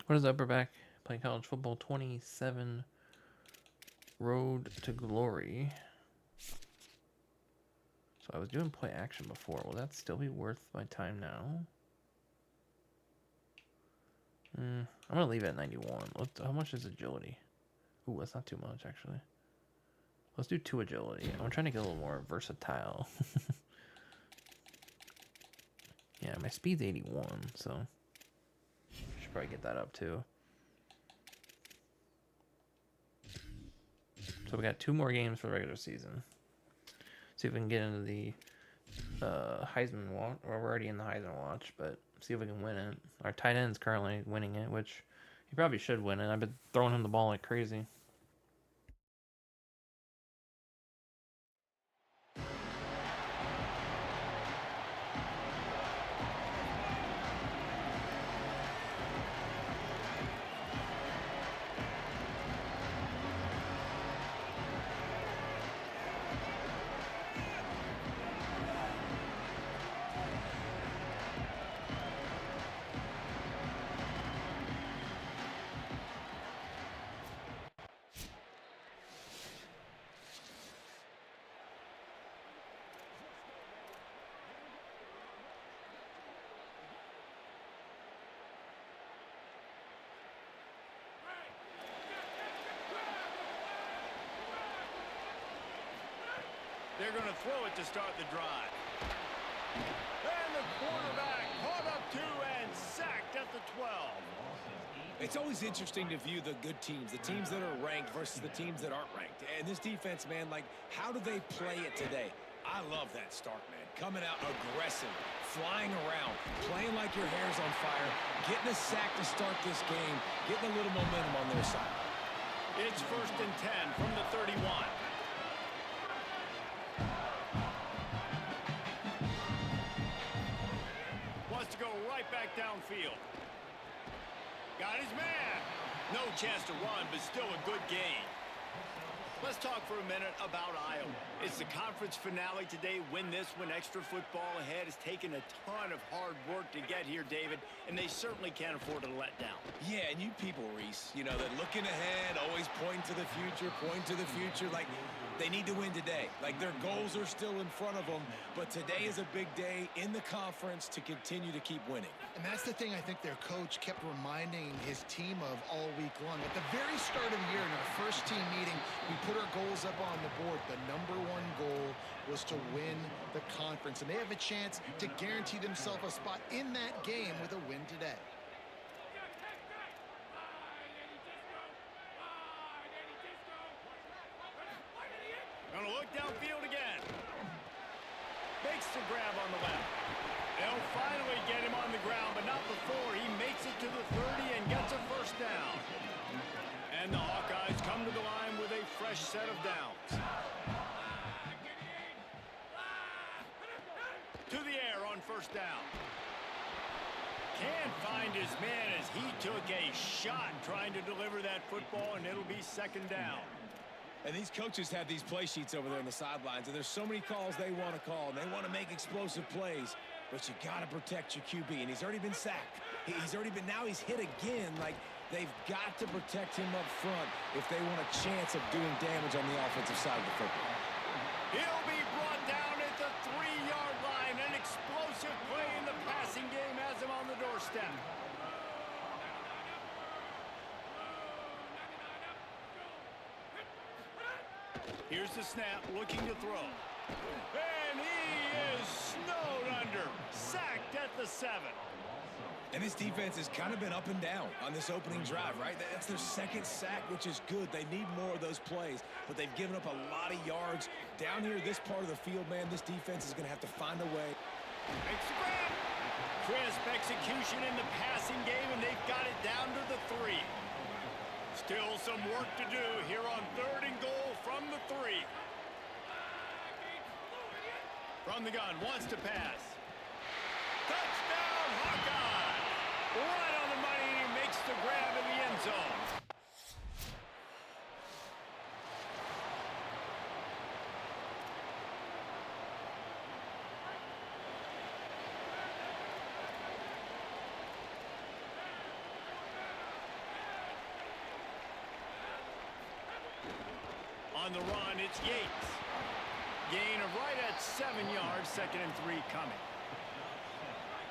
What is Upperback playing college football 27 Road to Glory? So I was doing play action before. Will that still be worth my time now? I'm going to leave it at 91. How much is agility? Ooh, that's not too much, actually. Let's do 2 agility. I'm trying to get a little more versatile. Yeah, my speed's 81, so should probably get that up too. So we got 2 more games for the regular season. See if we can get into the Heisman watch. Or we're already in the Heisman watch, but see if we can win it. Our tight end's currently winning it, which he probably should win it. I've been throwing him the ball like crazy. They're going to throw it to start the drive. And the quarterback caught up to and sacked at the 12. It's always interesting to view the good teams, the teams that are ranked versus the teams that aren't ranked. And this defense, man, like, how do they play it today? I love that start, man. Coming out aggressive, flying around, playing like your hair's on fire, getting a sack to start this game, getting a little momentum on their side. It's 1st and 10 from the 31. Wants to go right back downfield. Got his man. No chance to run, but still a good gain. Let's talk for a minute about Iowa. It's the conference finale today. Win this one. Extra football ahead. Has taken a ton of hard work to get here, David, and they certainly can't afford to let down. Yeah, and you people, Reese, you know, that looking ahead, always pointing to the future, like they need to win today. Like their goals are still in front of them, but today is a big day in the conference to continue to keep winning. And that's the thing I think their coach kept reminding his team of all week long. At the very start of the year in our first team meeting, we put our goals up on the board. The #1 goal was to win the conference, and they have a chance to guarantee themselves a spot in that game with a win today. Gonna look downfield again. Makes the grab on the left. They'll finally get him on the ground, but not before he makes it to the 30 and gets a first down. And the Hawkeyes come to the line with a fresh set of downs. To the air on first down. Can't find his man as he took a shot trying to deliver that football, and it'll be 2nd down. And these coaches have these play sheets over there on the sidelines, and there's so many calls they want to call, and they want to make explosive plays, but you got to protect your QB, and he's already been sacked. Now he's hit again. Like, they've got to protect him up front if they want a chance of doing damage on the offensive side of the football. He'll be brought down at the 3-yard line. An explosive play in the passing game has him on the doorstep. Here's the snap, looking to throw. And he is snowed under. Sacked at the 7. And this defense has kind of been up and down on this opening drive, right? That's their 2nd sack, which is good. They need more of those plays, but they've given up a lot of yards. Down here, this part of the field, man, this defense is going to have to find a way. Makes the grab. Crisp execution in the passing game, and they've got it down to the 3. Still some work to do here on 3rd and goal from the 3. From the gun, wants to pass. Touchdown, Hawkeye! Right on the money, and he makes the grab in the end zone. On the run, it's Yates. Gain of right at 7 yards, 2nd and 3 coming.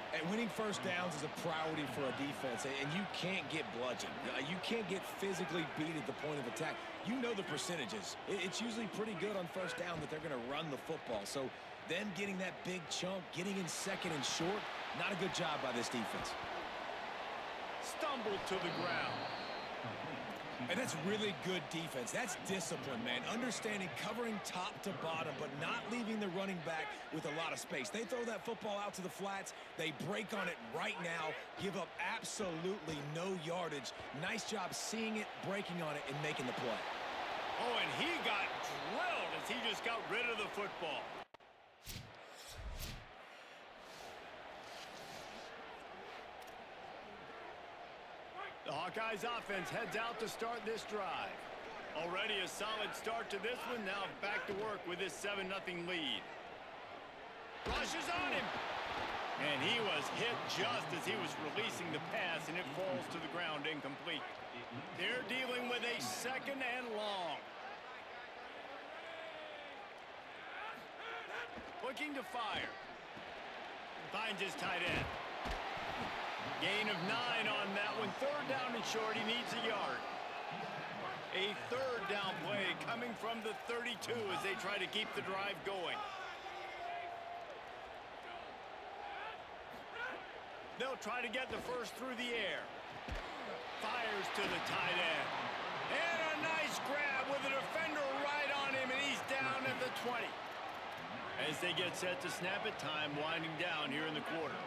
And winning first downs is a priority for a defense, and you can't get bludgeoned. You can't get physically beat at the point of attack. You know the percentages. It's usually pretty good on first down that they're going to run the football. So them getting that big chunk, getting in 2nd and short, not a good job by this defense. Stumbled to the ground. And that's really good defense. That's discipline, man. Understanding covering top to bottom, but not leaving the running back with a lot of space. They throw that football out to the flats. They break on it right now, give up absolutely no yardage. Nice job seeing it, breaking on it, and making the play. Oh, and he got drilled as he just got rid of the football. The Hawkeyes offense heads out to start this drive. Already a solid start to this one. Now back to work with this 7-0 lead. Rushes on him. And he was hit just as he was releasing the pass, and it falls to the ground incomplete. They're dealing with a 2nd and long. Looking to fire. Finds his tight end. Gain of 9 on that one. 3rd down and short. He needs a yard. A 3rd down play coming from the 32 as they try to keep the drive going. They'll try to get the first through the air. Fires to the tight end. And a nice grab with a defender right on him, and he's down at the 20. As they get set to snap it, time winding down here in the quarter.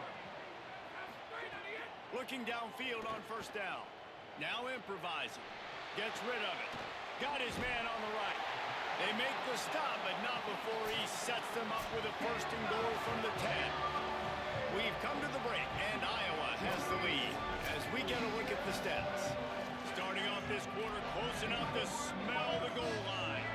Looking downfield on first down. Now improvising. Gets rid of it. Got his man on the right. They make the stop, but not before he sets them up with a 1st and goal from the 10. We've come to the break, and Iowa has the lead as we get a look at the stats. Starting off this quarter close enough to smell the goal line.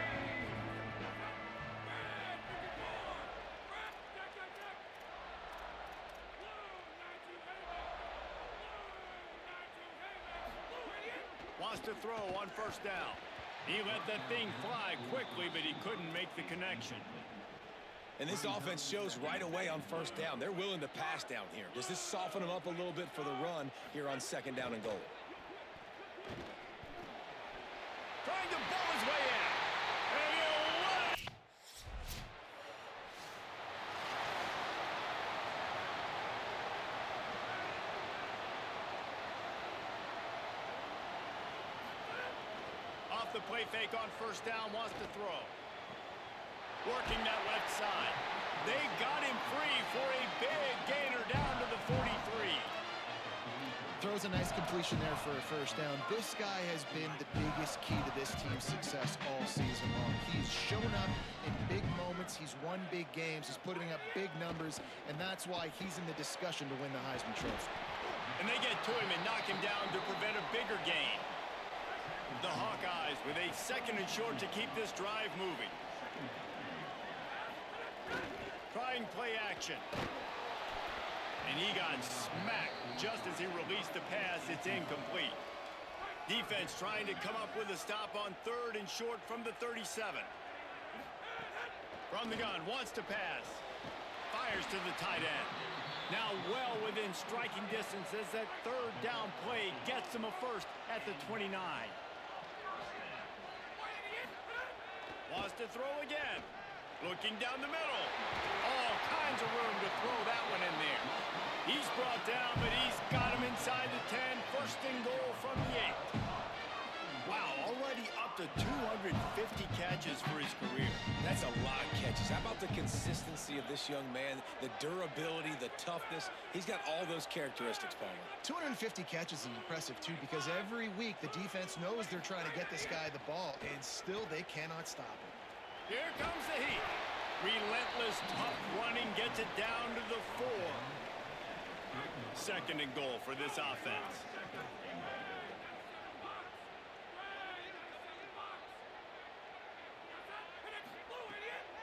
Wants to throw on first down. He let that thing fly quickly, but he couldn't make the connection. And this offense shows right away on first down. They're willing to pass down here. Does this soften them up a little bit for the run here on 2nd down and goal? Trying to bowl his way in. And he'll run it. Off the play fake on first down, wants to throw. Working that left side. They got him free for a big gainer down to the 43. Throws a nice completion there for a first down. This guy has been the biggest key to this team's success all season long. He's shown up in big moments. He's won big games. He's putting up big numbers, and that's why he's in the discussion to win the Heisman Trophy. And they get to him and knock him down to prevent a bigger gain. The Hawkeyes with a 2nd and short to keep this drive moving. Trying play action. And he got smacked just as he released the pass. It's incomplete. Defense trying to come up with a stop on 3rd and short from the 37. From the gun, wants to pass. Fires to the tight end. Now well within striking distance as that 3rd down play gets him a first at the 29. Wants to throw again. Looking down the middle. All kinds of room to throw that one in there. He's brought down, but he's got him inside the 10. 1st and goal from the 8. Wow, already up to 250 catches for his career. That's a lot of catches. How about the consistency of this young man, the durability, the toughness? He's got all those characteristics, Palmer. 250 catches is impressive, too, because every week the defense knows they're trying to get this guy the ball, and still they cannot stop him. Here comes the heat. Relentless, tough running gets it down to the 4. 2nd and goal for this offense.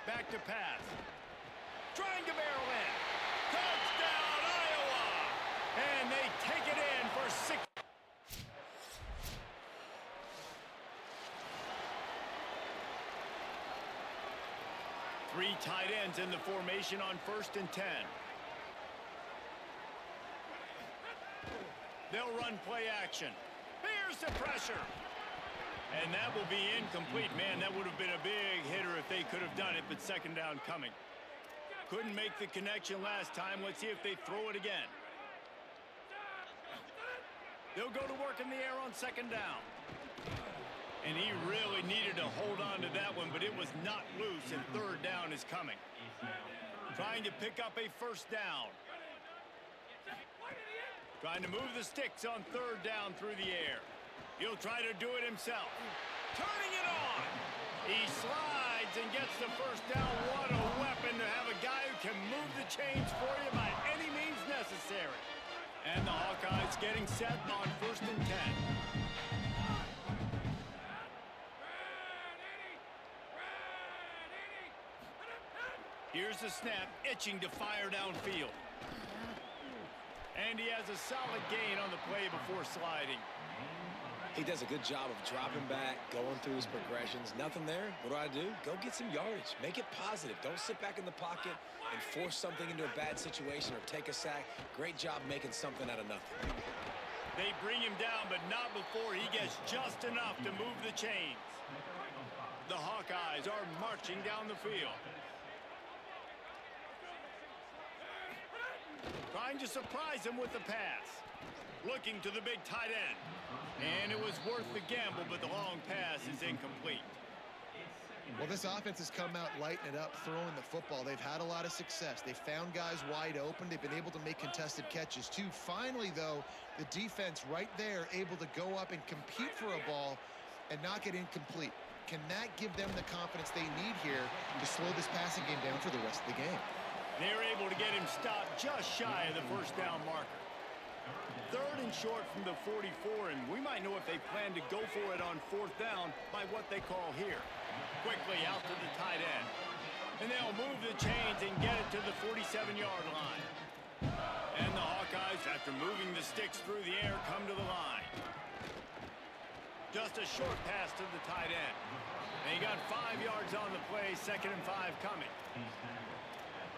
Back to pass. Trying to barrel in. Touchdown, Iowa! And they take it in for 6. Three tight ends in the formation on 1st and 10. They'll run play action. Here's the pressure. And that will be incomplete. Man, that would have been a big hitter if they could have done it, but 2nd down coming. Couldn't make the connection last time. Let's see if they throw it again. They'll go to work in the air on 2nd down. And he really needed to hold on to that one, but it was not loose, and 3rd down is coming. Trying to pick up a 1st down. Trying to move the sticks on 3rd down through the air. He'll try to do it himself. Turning it on. He slides and gets the 1st down. What a weapon to have a guy who can move the chains for you by any means necessary. And the Hawkeyes getting set on 1st and 10. Here's the snap, itching to fire downfield. And he has a solid gain on the play before sliding. He does a good job of dropping back, going through his progressions. Nothing there. What do? Go get some yardage. Make it positive. Don't sit back in the pocket and force something into a bad situation or take a sack. Great job making something out of nothing. They bring him down, but not before he gets just enough to move the chains. The Hawkeyes are marching down the field. Trying to surprise him with the pass. Looking to the big tight end. And it was worth the gamble, but the long pass is incomplete. Well, this offense has come out lighting it up, throwing the football. They've had a lot of success. They found guys wide open. They've been able to make contested catches, too. Finally, though, the defense right there able to go up and compete for a ball and not get incomplete. Can that give them the confidence they need here to slow this passing game down for the rest of the game? They're able to get him stopped just shy of the 1st down marker. 3rd and short from the 44, and we might know if they plan to go for it on 4th down by what they call here. Quickly out to the tight end. And they'll move the chains and get it to the 47-yard line. And the Hawkeyes, after moving the sticks through the air, come to the line. Just a short pass to the tight end. And he got 5 yards on the play, 2nd and 5 coming.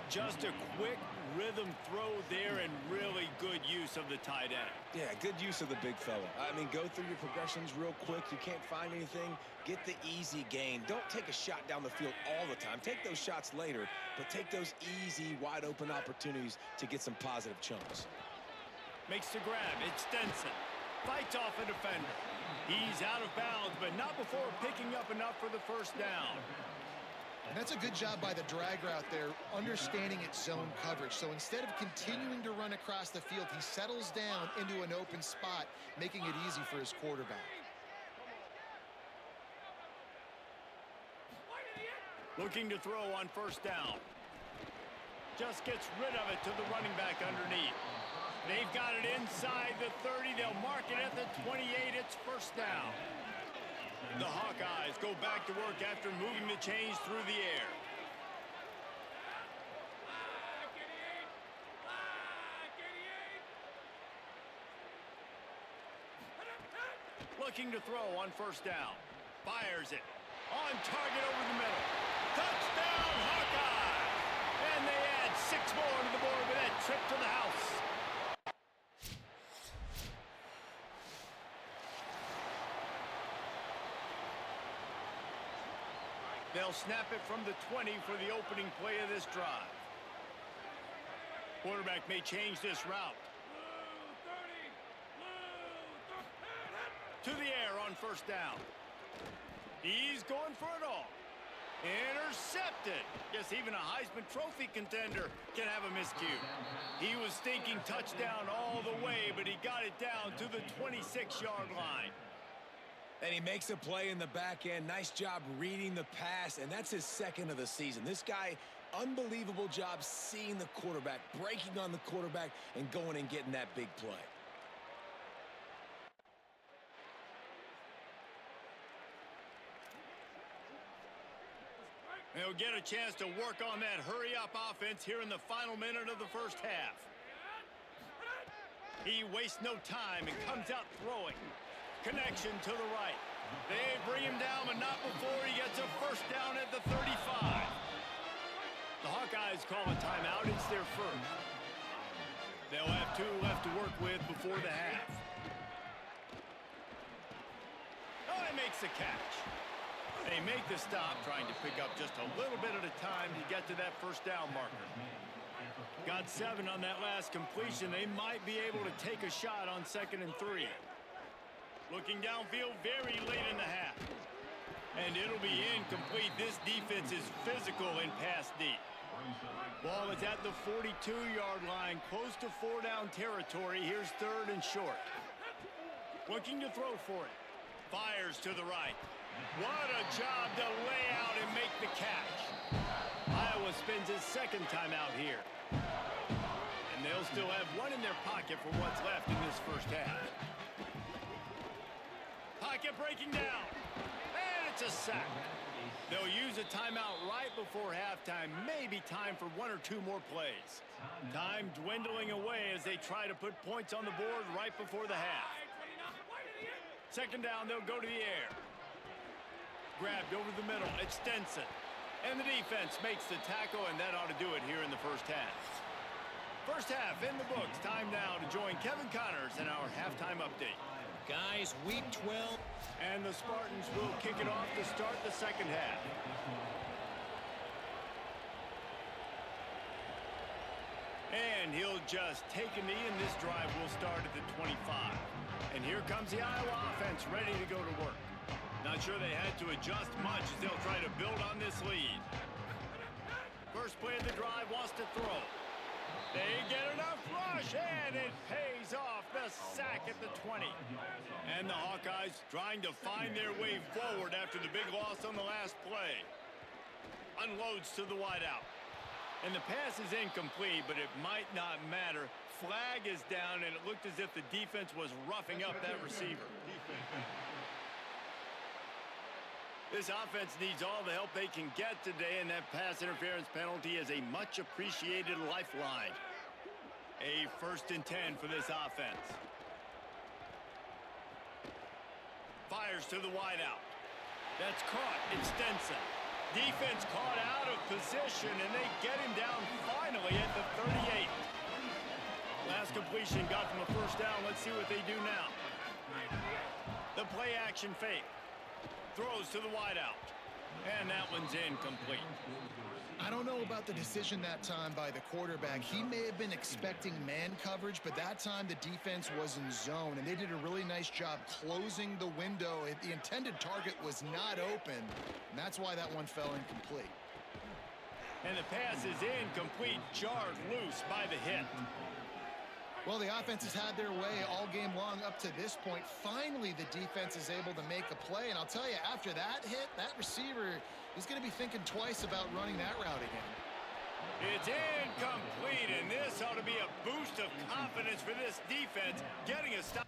Just a quick rhythm throw there and really good use of the tight end. Yeah, good use of the big fella. I mean, go through your progressions real quick. You can't find anything. Get the easy gain. Don't take a shot down the field all the time. Take those shots later, but take those easy, wide-open opportunities to get some positive chunks. Makes the grab. It's Stenson. Fights off a defender. He's out of bounds, but not before picking up enough for the 1st down. And that's a good job by the drag route there, understanding its zone coverage. So instead of continuing to run across the field, he settles down into an open spot, making it easy for his quarterback. Looking to throw on 1st down. Just gets rid of it to the running back underneath. They've got it inside the 30. They'll mark it at the 28. It's 1st down. The Hawkeyes go back to work after moving the chains through the air. Looking to throw on 1st down. Fires it. On target over the middle. Touchdown, Hawkeyes! And they add 6 more to the board with that trip to the house. They'll snap it from the 20 for the opening play of this drive. Quarterback may change this route. To the air on 1st down. He's going for it all. Intercepted. Yes, even a Heisman Trophy contender can have a miscue. He was thinking touchdown all the way, but he got it down to the 26-yard line. And he makes a play in the back end. Nice job reading the pass, and that's his 2nd of the season. This guy, unbelievable job seeing the quarterback, breaking on the quarterback, and going and getting that big play. They'll get a chance to work on that hurry-up offense here in the final minute of the 1st half. He wastes no time and comes out throwing. Connection to the right. They bring him down, but not before he gets a 1st down at the 35. The Hawkeyes call a timeout. It's their first. They'll have 2 left to work with before the half. Oh, he makes the catch. They make the stop, trying to pick up just a little bit at a time to get to that first down marker. Got 7 on that last completion. They might be able to take a shot on 2nd and 3. Looking downfield very late in the half. And it'll be incomplete. This defense is physical in pass deep. Ball is at the 42-yard line, close to 4-down territory. Here's 3rd and short. Looking to throw for it. Fires to the right. What a job to lay out and make the catch. Iowa spends his 2nd timeout here. And they'll still have 1 in their pocket for what's left in this first half. Pocket breaking down. And it's a sack. They'll use a timeout right before halftime. Maybe time for 1 or 2 more plays. Time dwindling away as they try to put points on the board right before the half. 2nd down, they'll go to the air. Grabbed over the middle. It's Stenson. And the defense makes the tackle, and that ought to do it here in the first half. First half in the books. Time now to join Kevin Connors in our halftime update. Guys, week 12. And the Spartans will kick it off to start the second half. And he'll just take a knee, and this drive will start at the 25. And here comes the Iowa offense ready to go to work. Not sure they had to adjust much as they'll try to build on this lead. First play of the drive, wants to throw. They get enough rush, and it pays off. The sack at the 20. And the Hawkeyes trying to find their way forward after the big loss on the last play. Unloads to the wideout. And the pass is incomplete, but it might not matter. Flag is down, and it looked as if the defense was roughing up that receiver. This offense needs all the help they can get today, and that pass interference penalty is a much-appreciated lifeline. A 1st and 10 for this offense. Fires to the wideout. That's caught. It's Stenson. Defense caught out of position, and they get him down finally at the 38. Last completion got them a first down. Let's see what they do now. The play action fake. Throws to the wideout. And that one's incomplete. I don't know about the decision that time by the quarterback. He may have been expecting man coverage, but that time the defense was in zone, and they did a really nice job closing the window. The intended target was not open, and that's why that one fell incomplete. And the pass is incomplete, jarred loose by the hit. Well, the offense has had their way all game long up to this point. Finally, the defense is able to make a play. And I'll tell you, after that hit, that receiver is going to be thinking twice about running that route again. It's incomplete, and this ought to be a boost of confidence for this defense, getting a stop.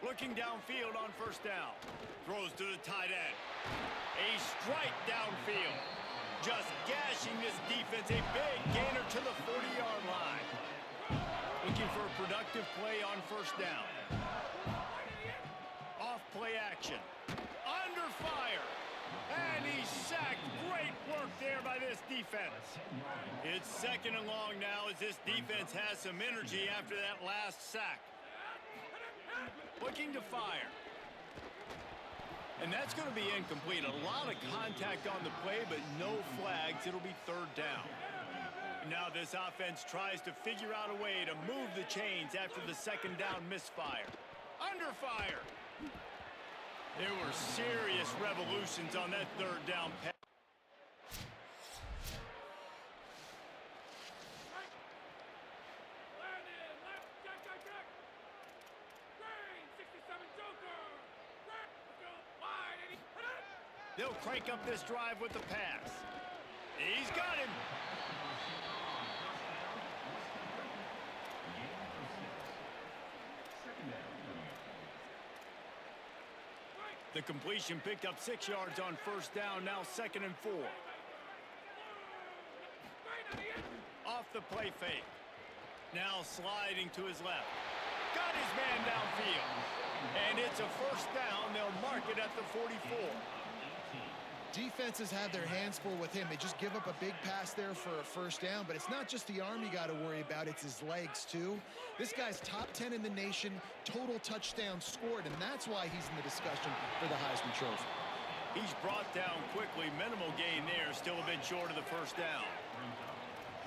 Looking downfield on first down. Throws to the tight end. A strike downfield. Just gashing this defense. A big gainer to the 40-yard line. Looking for a productive play on first down. Off play action. Under fire. And he's sacked. Great work there by this defense. It's 2nd and long now as this defense has some energy after that last sack. Looking to fire. And that's going to be incomplete. A lot of contact on the play, but no flags. It'll be 3rd down. Now this offense tries to figure out a way to move the chains after the 2nd down misfire. Under fire. There were serious revolutions on that 3rd down pass. They'll crank up this drive with the pass. He's got him. The completion picked up 6 yards on first down, now 2nd and 4. Off the play fake. Now sliding to his left. Got his man downfield. And it's a first down. They'll mark it at the 44. Defenses have their hands full with him. They just give up a big pass there for a first down, but it's not just the arm you got to worry about, it's his legs too. This guy's top 10 in the nation, total touchdowns scored, and that's why he's in the discussion for the Heisman Trophy. He's brought down quickly. Minimal gain there, still a bit short of the first down.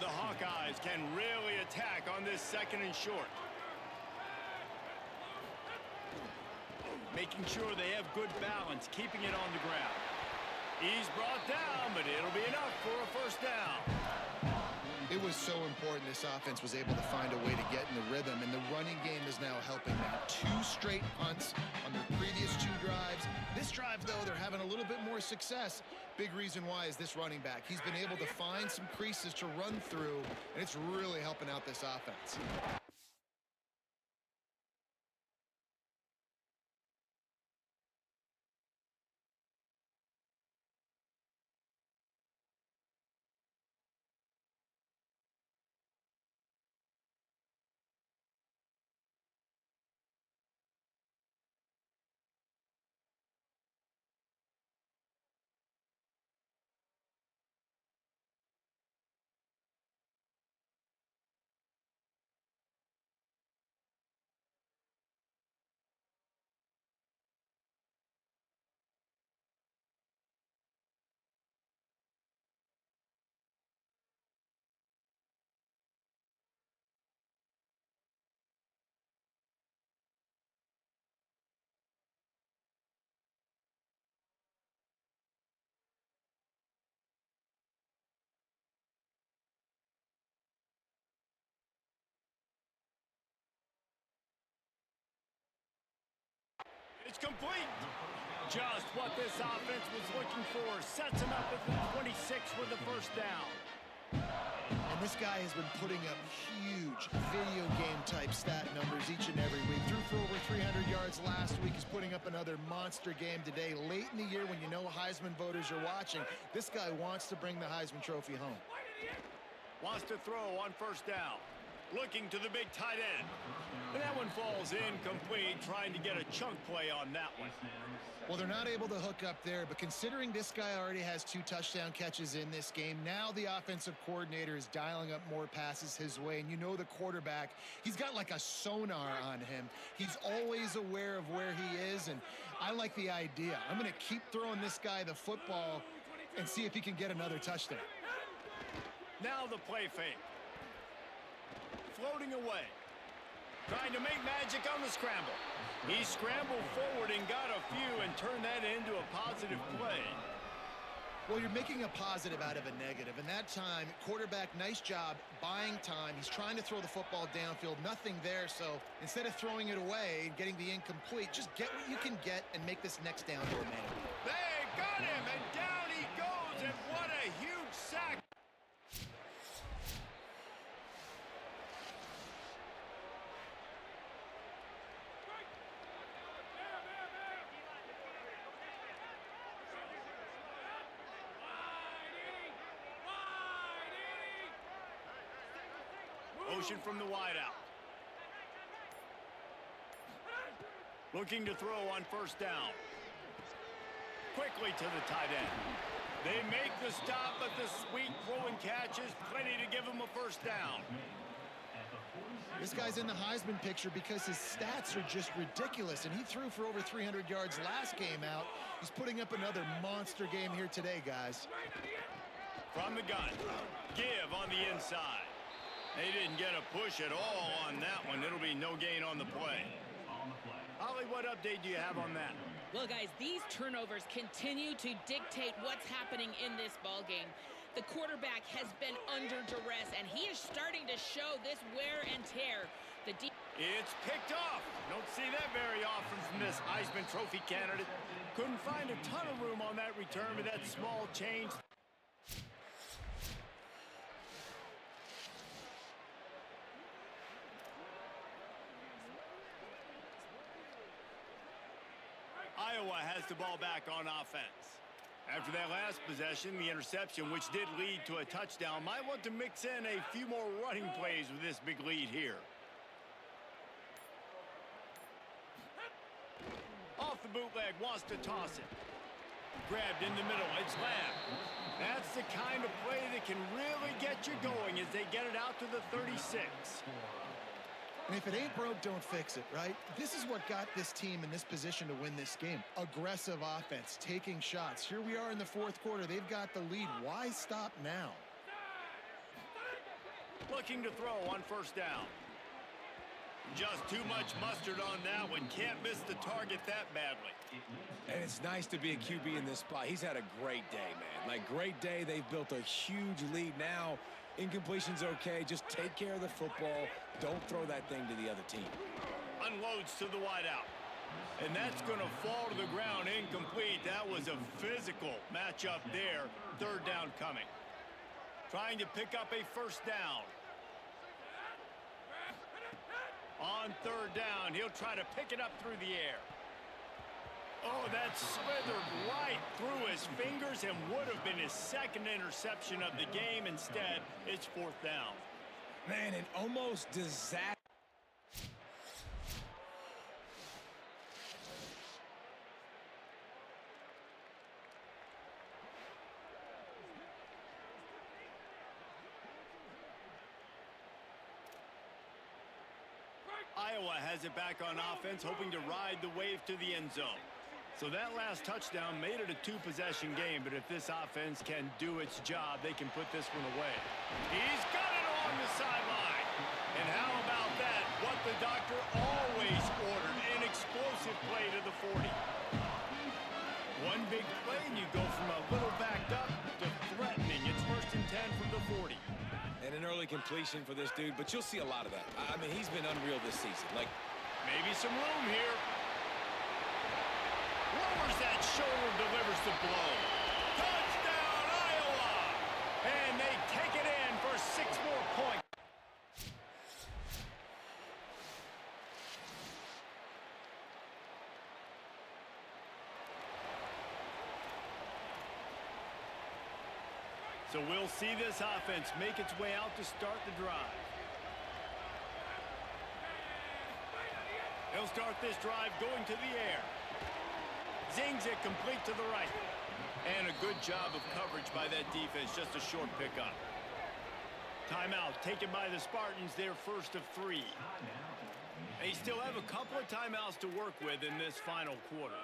The Hawkeyes can really attack on this second and short. Making sure they have good balance, keeping it on the ground. He's brought down, but it'll be enough for a first down. It was so important this offense was able to find a way to get in the rhythm, and the running game is now helping them. 2 straight punts on their previous 2 drives. This drive, though, they're having a little bit more success. Big reason why is this running back. He's been able to find some creases to run through, and it's really helping out this offense. It's complete. Just what this offense was looking for. Sets him up at the 26 with the first down. And this guy has been putting up huge video game type stat numbers each and every week. Threw for over 300 yards last week. He's putting up another monster game today. Late in the year when you know Heisman voters are watching, this guy wants to bring the Heisman Trophy home. Wants to throw on first down. Looking to the big tight end. And that one falls incomplete, trying to get a chunk play on that one. Well, they're not able to hook up there, but considering this guy already has 2 touchdown catches in this game, now the offensive coordinator is dialing up more passes his way. And you know the quarterback, he's got like a sonar on him. He's always aware of where he is, and I like the idea. I'm going to keep throwing this guy the football and see if he can get another touchdown. Now the play fake. Floating away. Trying to make magic on the scramble. He scrambled forward and got a few and turned that into a positive play. Well, you're making a positive out of a negative. And that time, quarterback, nice job buying time. He's trying to throw the football downfield. Nothing there. So instead of throwing it away and getting the incomplete, just get what you can get and make this next down more manageable. They got him, and down he goes. And what a huge sack. Motion from the wideout. Looking to throw on first down. Quickly to the tight end. They make the stop, but the sweet throw and catch is plenty to give him a first down. This guy's in the Heisman picture because his stats are just ridiculous, and he threw for over 300 yards last game out. He's putting up another monster game here today, guys. From the gun. Give on the inside. They didn't get a push at all on that one. It'll be no gain on the play. Holly, what update do you have on that? Well, guys, these turnovers continue to dictate what's happening in this ballgame. The quarterback has been under duress, and he is starting to show this wear and tear. It's picked off. Don't see that very often from this Heisman Trophy candidate. Couldn't find a ton of room on that return with that small change. Iowa has the ball back on offense. After that last possession, the interception, which did lead to a touchdown, might want to mix in a few more running plays with this big lead here. Off the bootleg, wants to toss it. Grabbed in the middle, it's Lamb. That's the kind of play that can really get you going as they get it out to the 36. And if it ain't broke, don't fix it, right? This is what got this team in this position to win this game. Aggressive offense, taking shots. Here we are in the fourth quarter. They've got the lead. Why stop now? Looking to throw on first down. Just too much mustard on that one. Can't miss the target that badly. And it's nice to be a QB in this spot. He's had a great day, man. Like, great day. They've built a huge lead now. Incompletion's okay. Just take care of the football. Don't throw that thing to the other team. Unloads to the wideout. And that's going to fall to the ground incomplete. That was a physical matchup there. Third down coming. Trying to pick up a first down. On third down, he'll try to pick it up through the air. Oh, that slithered right through his fingers and would have been his second interception of the game. Instead, it's fourth down. Man, an almost disaster. Iowa has it back on offense, hoping to ride the wave to the end zone. So that last touchdown made it a two-possession game, but if this offense can do its job, they can put this one away. He's got it along the sideline. And how about that? What the doctor always ordered, an explosive play to the 40. One big play, and you go from a little backed up to threatening. It's first and 10 from the 40. And an early completion for this dude, but you'll see a lot of that. I mean, he's been unreal this season. Like, maybe some room here. Lowers that shoulder, delivers the blow. Touchdown, Iowa! And they take it in for 6 more points. So we'll see this offense make its way out to start the drive. They'll start this drive going to the air. Zings it complete to the right. And a good job of coverage by that defense. Just a short pickup. Timeout taken by the Spartans, their first of 3. They still have a couple of timeouts to work with in this final quarter.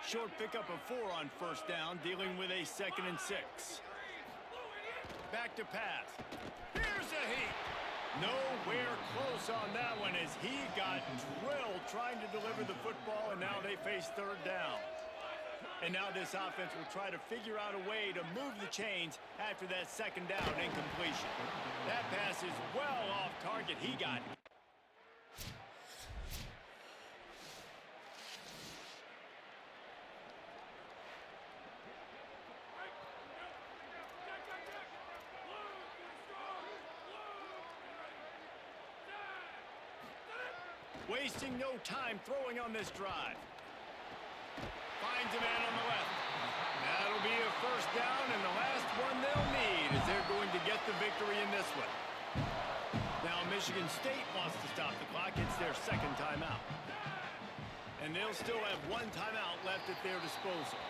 Short pickup of 4 on first down, dealing with a 2nd and 6. Back to pass. Here's a heat. Nowhere close on that one as he got drilled trying to deliver the football, and now they face third down. And now this offense will try to figure out a way to move the chains after that second down incompletion. That pass is well off target. He got it. Wasting no time throwing on this drive. Finds a man on the left. That'll be a first down, and the last one they'll need as they're going to get the victory in this one. Now Michigan State wants to stop the clock. It's their second timeout. And they'll still have 1 timeout left at their disposal.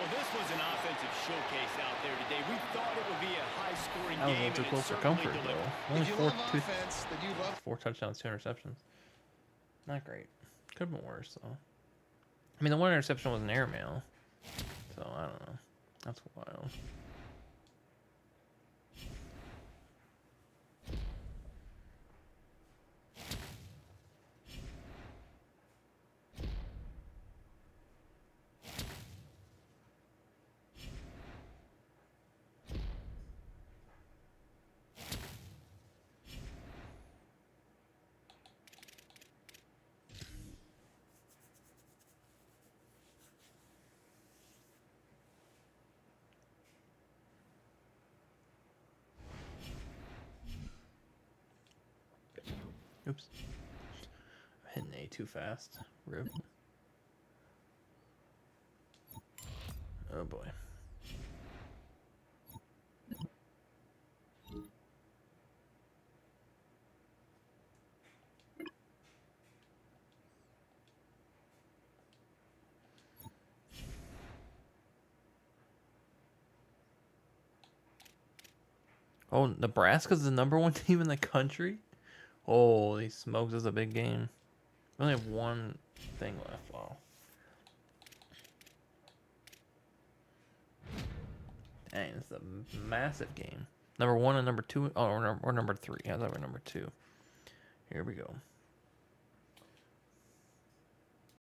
Well, this was an offensive showcase out there today. We thought it would be a high-scoring That was a game, little too and close it for certainly comfort, delivered. though. Only If you love offense, then you love 4 touchdowns, 2 interceptions. Not great. Could have been worse, though. I mean, the 1 interception was an airmail. So, I don't know. That's wild. Oops. I'm hitting A too fast. Rip. Oh boy. Oh, Nebraska's the number one team in the country? Holy smokes, this is a big game. We only have one thing left. Wow. Dang, it's a massive game. Number one and number two. Oh, or number three. I thought we were number two. Here we go.